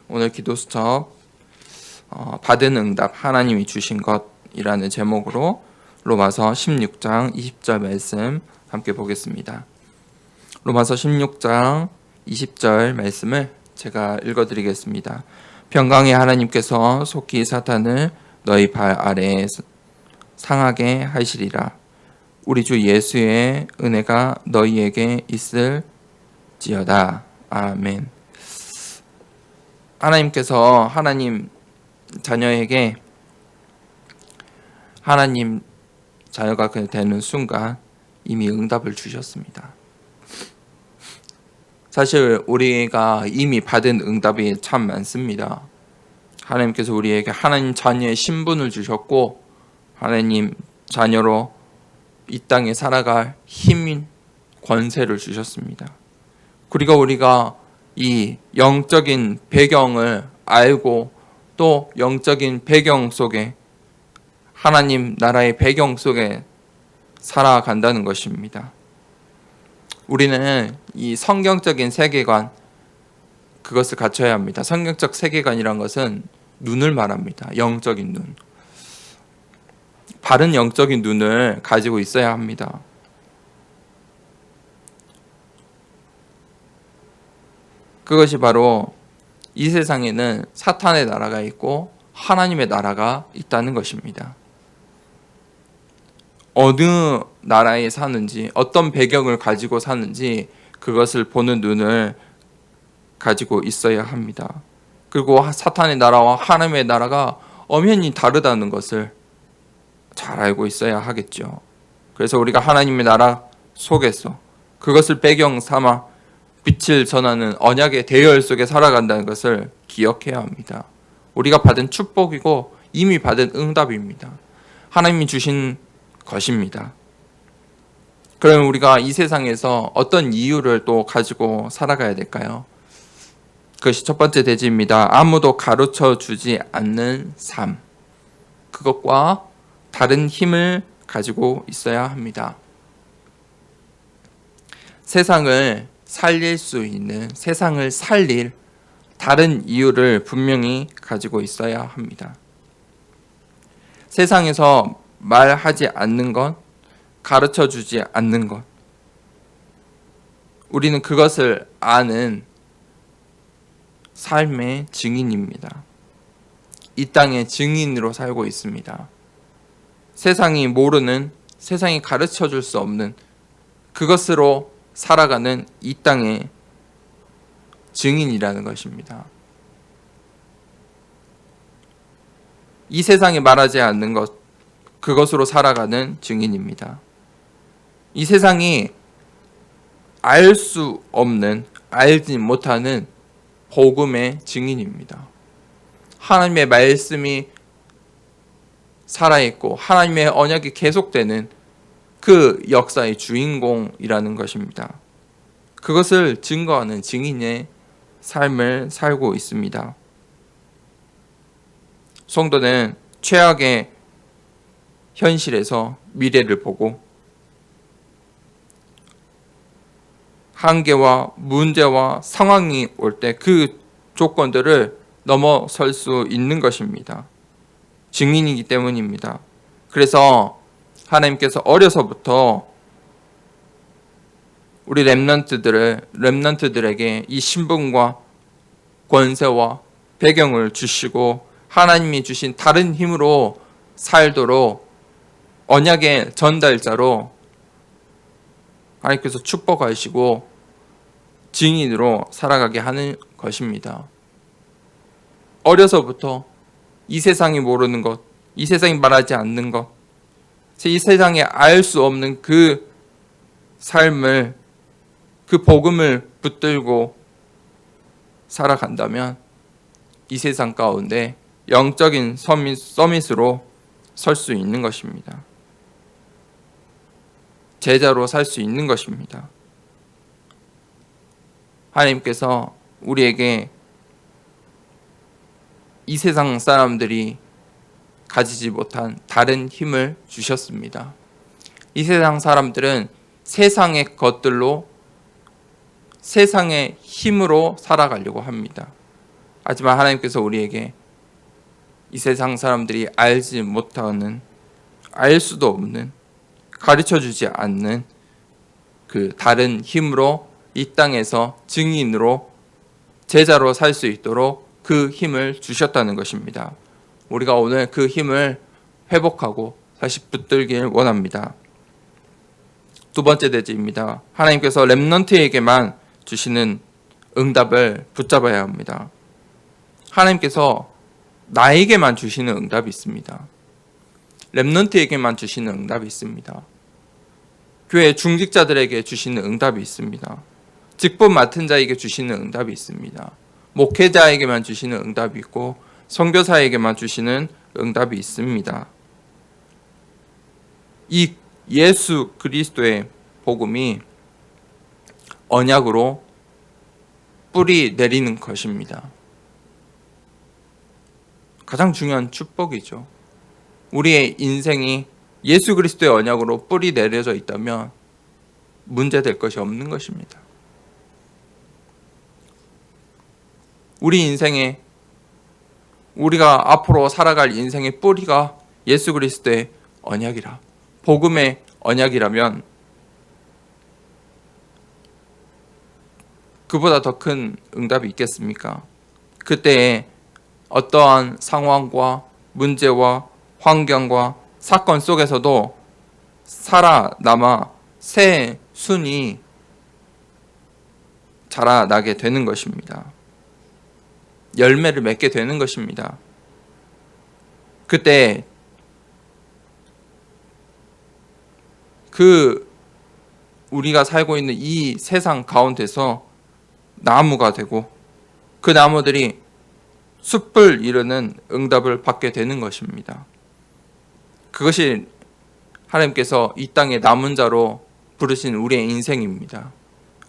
오늘 기도 수첩 받은 응답 하나님이 주신 것이라는 제목으로 로마서 16장 20절 말씀 함께 보겠습니다. 로마서 16장 20절 말씀을 제가 읽어드리겠습니다. 평강의 하나님께서 속히 사탄을 너희 발 아래에 상하게 하시리라. 우리 주 예수의 은혜가 너희에게 있을지어다. 아멘. 하나님께서 하나님 자녀에게 하나님 자녀가 되는 순간 이미 응답을 주셨습니다. 사실 우리가 이미 받은 응답이 참 많습니다. 하나님께서 우리에게 하나님 자녀의 신분을 주셨고 하나님 자녀로 이 땅에 살아갈 힘인 권세를 주셨습니다. 그리고 우리가 이 영적인 배경을 알고 또 영적인 배경 속에 하나님 나라의 배경 속에 살아간다는 것입니다. 우리는 이 성경적인 세계관 그것을 갖춰야 합니다. 성경적 세계관이란 것은 눈을 말합니다. 영적인 눈. 바른 영적인 눈을 가지고 있어야 합니다. 그것이 바로 이 세상에는 사탄의 나라가 있고 하나님의 나라가 있다는 것입니다. 어느 나라에 사는지 어떤 배경을 가지고 사는지 그것을 보는 눈을 가지고 있어야 합니다. 그리고 사탄의 나라와 하나님의 나라가 엄연히 다르다는 것을 잘 알고 있어야 하겠죠. 그래서 우리가 하나님의 나라 속에서 그것을 배경 삼아 빛을 전하는 언약의 대열 속에 살아간다는 것을 기억해야 합니다. 우리가 받은 축복이고 이미 받은 응답입니다. 하나님이 주신 것입니다. 그럼 우리가 이 세상에서 어떤 이유를 또 가지고 살아가야 될까요? 그것이 첫 번째 대지입니다. 아무도 가르쳐 주지 않는 삶. 그것과 다른 힘을 가지고 있어야 합니다. 세상을 살릴 수 있는, 세상을 살릴 다른 이유를 분명히 가지고 있어야 합니다. 세상에서 말하지 않는 것, 가르쳐 주지 않는 것, 우리는 그것을 아는 삶의 증인입니다. 이 땅의 증인으로 살고 있습니다. 세상이 모르는, 세상이 가르쳐 줄 수 없는 그것으로 살아가는 이 땅의 증인이라는 것입니다. 이 세상에 말하지 않는 것, 그것으로 살아가는 증인입니다. 이 세상이 알 수 없는, 알지 못하는 복음의 증인입니다. 하나님의 말씀이 살아있고 하나님의 언약이 계속되는 그 역사의 주인공이라는 것입니다. 그것을 증거하는 증인의 삶을 살고 있습니다. 성도는 최악의 현실에서 미래를 보고 한계와 문제와 상황이 올 때 그 조건들을 넘어설 수 있는 것입니다. 증인이기 때문입니다. 그래서 하나님께서 어려서부터 우리 렘넌트들에게 이 신분과 권세와 배경을 주시고 하나님이 주신 다른 힘으로 살도록 언약의 전달자로 하나님께서 축복하시고 증인으로 살아가게 하는 것입니다. 어려서부터 이 세상이 모르는 것, 이 세상이 말하지 않는 것, 이 세상에 알 수 없는 그 삶을, 그 복음을 붙들고 살아간다면 이 세상 가운데 영적인 서밋으로 설 수 있는 것입니다. 제자로 살 수 있는 것입니다. 하나님께서 우리에게 이 세상 사람들이 가지지 못한 다른 힘을 주셨습니다. 이 세상 사람들은 세상의 것들로 세상의 힘으로 살아가려고 합니다. 하지만 하나님께서 우리에게 이 세상 사람들이 알지 못하는, 알 수도 없는, 가르쳐주지 않는 그 다른 힘으로 이 땅에서 증인으로, 제자로 살 수 있도록 그 힘을 주셨다는 것입니다. 우리가 오늘 그 힘을 회복하고 다시 붙들길 원합니다. 두 번째 대지입니다. 하나님께서 렘넌트에게만 주시는 응답을 붙잡아야 합니다. 하나님께서 나에게만 주시는 응답이 있습니다. 렘넌트에게만 주시는 응답이 있습니다. 교회 중직자들에게 주시는 응답이 있습니다. 직분 맡은 자에게 주시는 응답이 있습니다. 목회자에게만 주시는 응답이 있고 선교사에게만 주시는 응답이 있습니다. 이 예수 그리스도의 복음이 언약으로 뿌리 내리는 것입니다. 가장 중요한 축복이죠. 우리의 인생이 예수 그리스도의 언약으로 뿌리 내려져 있다면 문제될 것이 없는 것입니다. 우리 인생에, 우리가 앞으로 살아갈 인생의 뿌리가 예수 그리스도의 언약이라, 복음의 언약이라면 그보다 더 큰 응답이 있겠습니까? 그때에 어떠한 상황과 문제와 환경과 사건 속에서도 살아남아 새 순이 자라나게 되는 것입니다. 열매를 맺게 되는 것입니다. 그때 우리가 살고 있는 이 세상 가운데서 나무가 되고 그 나무들이 숲을 이루는 응답을 받게 되는 것입니다. 그것이 하나님께서 이 땅에 남은 자로 부르신 우리의 인생입니다.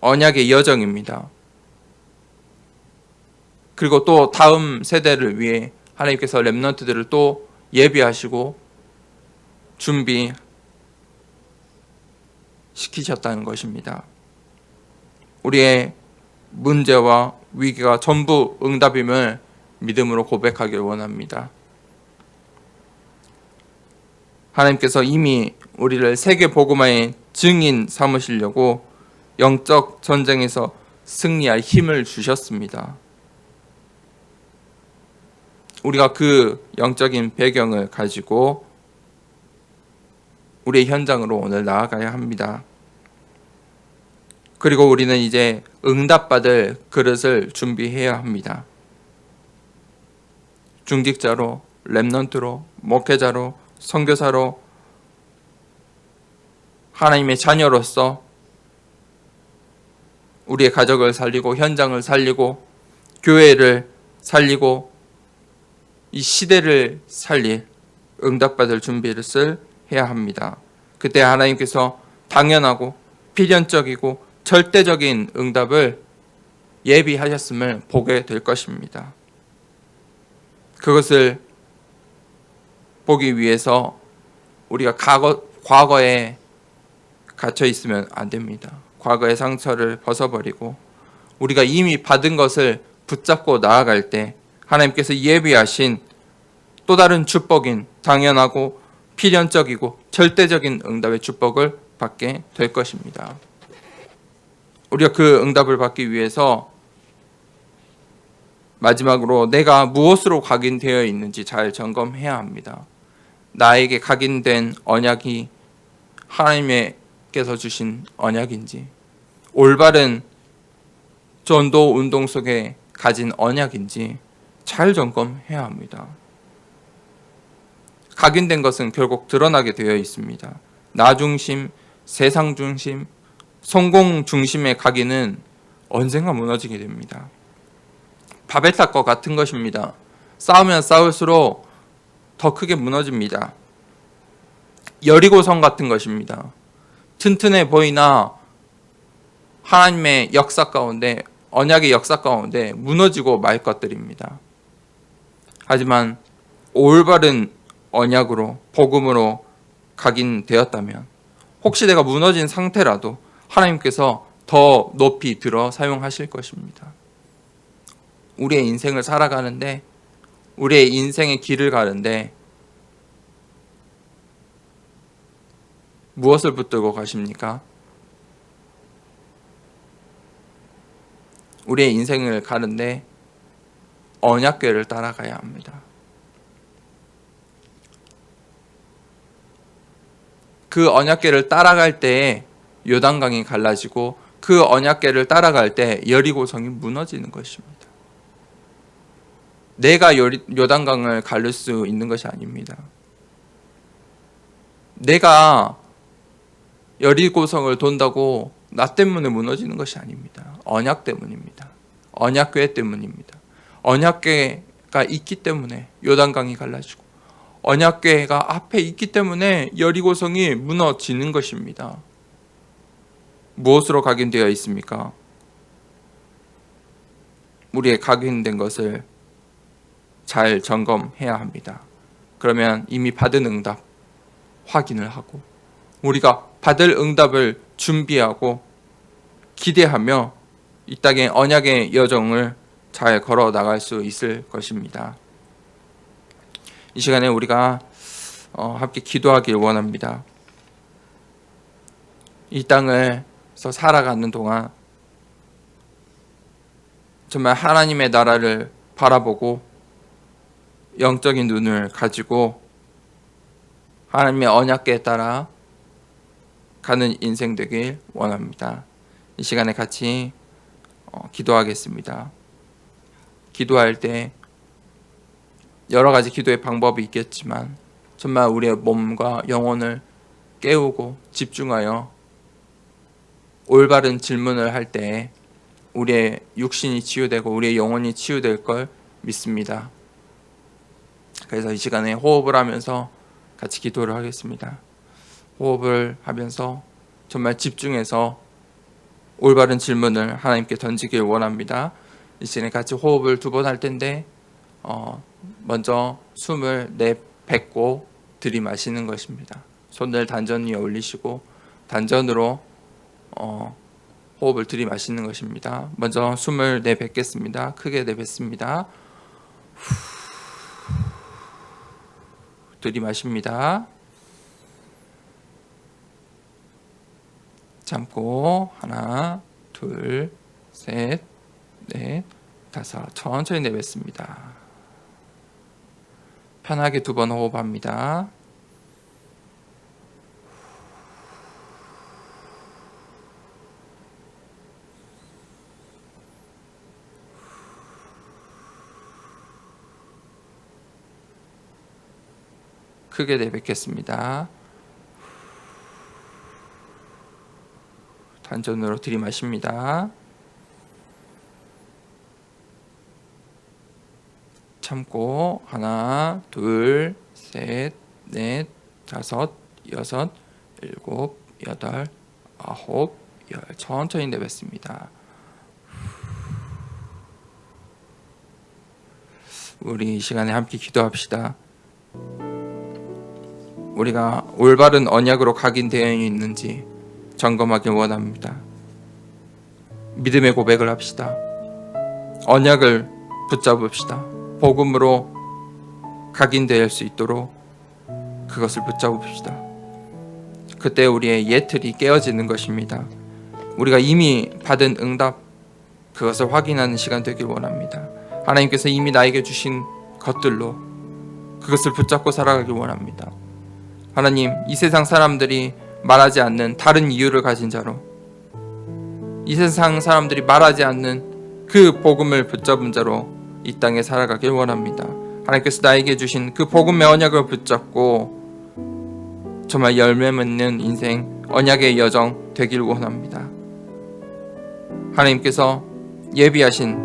언약의 여정입니다. 그리고 또 다음 세대를 위해 하나님께서 렘넌트들을 또 예비하시고 준비시키셨다는 것입니다. 우리의 문제와 위기가 전부 응답임을 믿음으로 고백하길 원합니다. 하나님께서 이미 우리를 세계 복음화의 증인 삼으시려고 영적 전쟁에서 승리할 힘을 주셨습니다. 우리가 그 영적인 배경을 가지고 우리의 현장으로 오늘 나아가야 합니다. 그리고 우리는 이제 응답받을 그릇을 준비해야 합니다. 중직자로, 렘넌트로, 목회자로, 선교사로, 하나님의 자녀로서 우리의 가족을 살리고 현장을 살리고 교회를 살리고 이 시대를 살릴 응답받을 준비를 해야 합니다. 그때 하나님께서 당연하고 필연적이고 절대적인 응답을 예비하셨음을 보게 될 것입니다. 그것을 보기 위해서 우리가 과거에 갇혀 있으면 안 됩니다. 과거의 상처를 벗어버리고 우리가 이미 받은 것을 붙잡고 나아갈 때 하나님께서 예비하신 또 다른 축복인 당연하고 필연적이고 절대적인 응답의 축복을 받게 될 것입니다. 우리가 그 응답을 받기 위해서 마지막으로 내가 무엇으로 각인되어 있는지 잘 점검해야 합니다. 나에게 각인된 언약이 하나님께서 주신 언약인지, 올바른 전도 운동 속에 가진 언약인지 잘 점검해야 합니다. 각인된 것은 결국 드러나게 되어 있습니다. 나 중심, 세상 중심, 성공 중심의 각인은 언젠가 무너지게 됩니다. 바벨탑과 같은 것입니다. 쌓으면 쌓을수록 더 크게 무너집니다. 여리고성 같은 것입니다. 튼튼해 보이나 하나님의 역사 가운데, 언약의 역사 가운데 무너지고 말 것들입니다. 하지만 올바른 언약으로, 복음으로 각인되었다면 혹시 내가 무너진 상태라도 하나님께서 더 높이 들어 사용하실 것입니다. 우리의 인생을 살아가는데, 우리의 인생의 길을 가는데 무엇을 붙들고 가십니까? 우리의 인생을 가는데 언약궤를 따라가야 합니다. 그 언약궤를 따라갈 때 요단강이 갈라지고, 그 언약궤를 따라갈 때 여리고성이 무너지는 것입니다. 내가 요단강을 가를 수 있는 것이 아닙니다. 내가 여리고성을 돈다고 나 때문에 무너지는 것이 아닙니다. 언약 때문입니다. 언약궤 때문입니다. 언약궤가 있기 때문에 요단강이 갈라지고, 언약궤가 앞에 있기 때문에 여리고성이 무너지는 것입니다. 무엇으로 각인되어 있습니까? 우리의 각인된 것을 잘 점검해야 합니다. 그러면 이미 받은 응답 확인을 하고, 우리가 받을 응답을 준비하고 기대하며 이 땅의 언약의 여정을 잘 걸어 나갈 수 있을 것입니다. 이 시간에 우리가 함께 기도하길 원합니다. 이 땅에서 살아가는 동안 정말 하나님의 나라를 바라보고 영적인 눈을 가지고 하나님의 언약궤에 따라 가는 인생 되길 원합니다. 이 시간에 같이 기도하겠습니다. 기도할 때 여러 가지 기도의 방법이 있겠지만 정말 우리의 몸과 영혼을 깨우고 집중하여 올바른 질문을 할 때 우리의 육신이 치유되고 우리의 영혼이 치유될 걸 믿습니다. 그래서 이 시간에 호흡을 하면서 같이 기도를 하겠습니다. 호흡을 하면서 정말 집중해서 올바른 질문을 하나님께 던지길 원합니다. 이 시간에 같이 호흡을 2번 할 텐데 먼저 숨을 내뱉고 들이마시는 것입니다. 손을 단전 위에 올리시고 단전으로 호흡을 들이마시는 것입니다. 먼저 숨을 내뱉겠습니다. 크게 내뱉습니다. 들이마십니다. 참고 하나, 둘, 셋, 넷, 다섯. 천천히 내뱉습니다. 편하게 2번 호흡합니다. 크게 내뱉겠습니다. 단전으로 들이마십니다. 참고 하나, 둘, 셋, 넷, 다섯, 여섯, 일곱, 여덟, 아홉, 열. 천천히 내뱉습니다. 우리 이 시간에 함께 기도합시다. 우리가 올바른 언약으로 각인되어 있는지 점검하길 원합니다. 믿음의 고백을 합시다. 언약을 붙잡읍시다. 복음으로 각인될 수 있도록 그것을 붙잡읍시다. 그때 우리의 예틀이 깨어지는 것입니다. 우리가 이미 받은 응답, 그것을 확인하는 시간 되길 원합니다. 하나님께서 이미 나에게 주신 것들로 그것을 붙잡고 살아가길 원합니다. 하나님, 이 세상 사람들이 말하지 않는 다른 이유를 가진 자로, 이 세상 사람들이 말하지 않는 그 복음을 붙잡은 자로 이 땅에 살아가길 원합니다. 하나님께서 나에게 주신 그 복음의 언약을 붙잡고 정말 열매 맺는 인생, 언약의 여정 되길 원합니다. 하나님께서 예비하신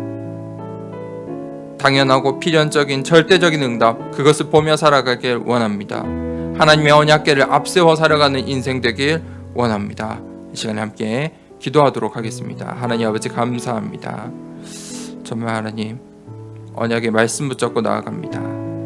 당연하고 필연적인 절대적인 응답, 그것을 보며 살아가길 원합니다. 하나님의 언약궤를 앞세워 살아가는 인생 되길 원합니다. 이 시간에 함께 기도하도록 하겠습니다. 하나님 아버지 감사합니다. 정말 하나님, 언약의 말씀 붙잡고 나아갑니다.